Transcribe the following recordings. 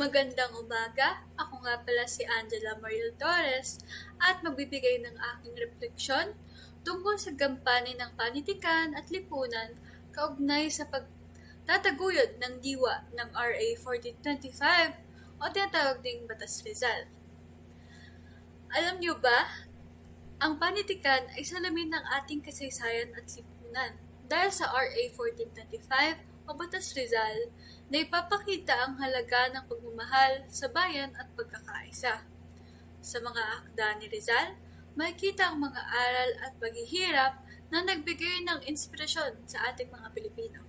Magandang umaga, ako nga pala si Angela Mariel Torres at magbibigay ng aking refleksyon tungkol sa gampanin ng panitikan at lipunan kaugnay sa pagtataguyod ng diwa ng RA 1425 o tinatawag ding Batas Rizal. Alam niyo ba, ang panitikan ay salamin ng ating kasaysayan at lipunan dahil sa RA 1425 o Batas Rizal na ipapakita ang halaga ng pagmamahal sa bayan at pagkakaisa. Sa mga akda ni Rizal, makikita ang mga aral at paghihirap na nagbigay ng inspirasyon sa ating mga Pilipino.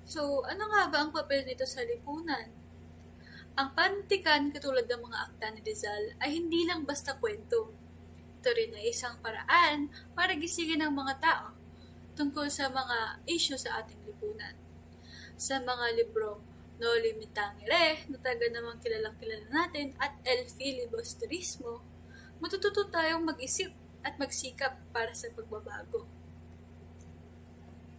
So, ano nga ba ang papel nito sa lipunan? Ang panitikan katulad ng mga akda ni Rizal ay hindi lang basta kwento. Ito rin ay isang paraan para gisingin ang mga tao tungkol sa mga isyu sa ating lipunan. Sa mga libro No Limitangere, na taga namang kilalang-kilala natin, at El Filibusterismo, matututo tayong mag-isip at magsikap para sa pagbabago.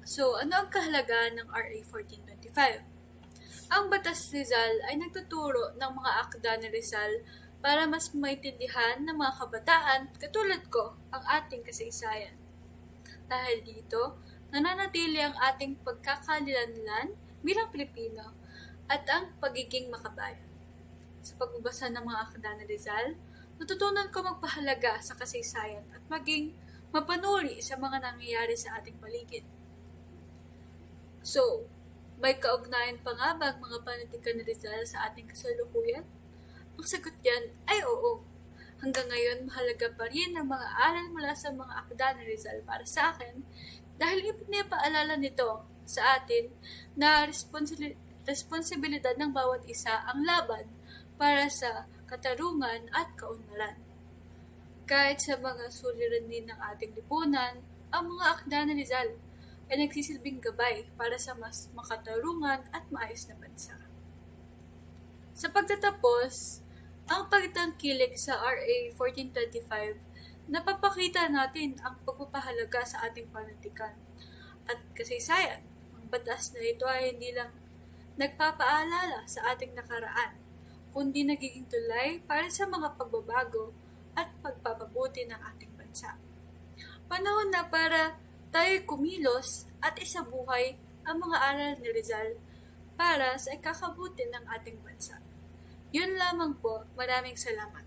So, ano ang kahalagaan ng RA 1425? Ang Batas Rizal ay nagtuturo ng mga akda ni Rizal para mas maintindihan ng mga kabataan katulad ko ang ating kasaysayan. Dahil dito, nananatili ang ating pagkakalilanlan bilang Pilipino at ang pagiging makabayan. Sa pagbabasa ng mga akda ni Rizal, natutunan ko magpahalaga sa kasaysayan at maging mapanuri sa mga nangyayari sa ating paligid. So, may kaugnayan pa nga ba ang mga panitikan ni Rizal sa ating kasalukuyan? Ang sagot yan ay oo. Hanggang ngayon, mahalaga pa rin ang mga aral mula sa mga akda ni Rizal para sa akin dahil ipinapaalala nito sa atin na responsibilidad ng bawat isa ang laban para sa katarungan at kaunlaran. Kahit sa mga suliranin ng ating lipunan, ang mga akda ni Rizal ay nagsisilbing gabay para sa mas makatarungan at maayos na bansa. Sa pagtatapos, ang pagtangkilik sa RA 1425, napapakita natin ang pagpapahalaga sa ating panitikan at kasaysayan. Ang batas na ito ay hindi lang nagpapaalala sa ating nakaraan, kundi nagiging tulay para sa mga pagbabago at pagpapabuti ng ating bansa. Panahon na para tayo kumilos at isabuhay ang mga aral ni Rizal para sa ikakabuti ng ating bansa. Yun lamang po. Maraming salamat.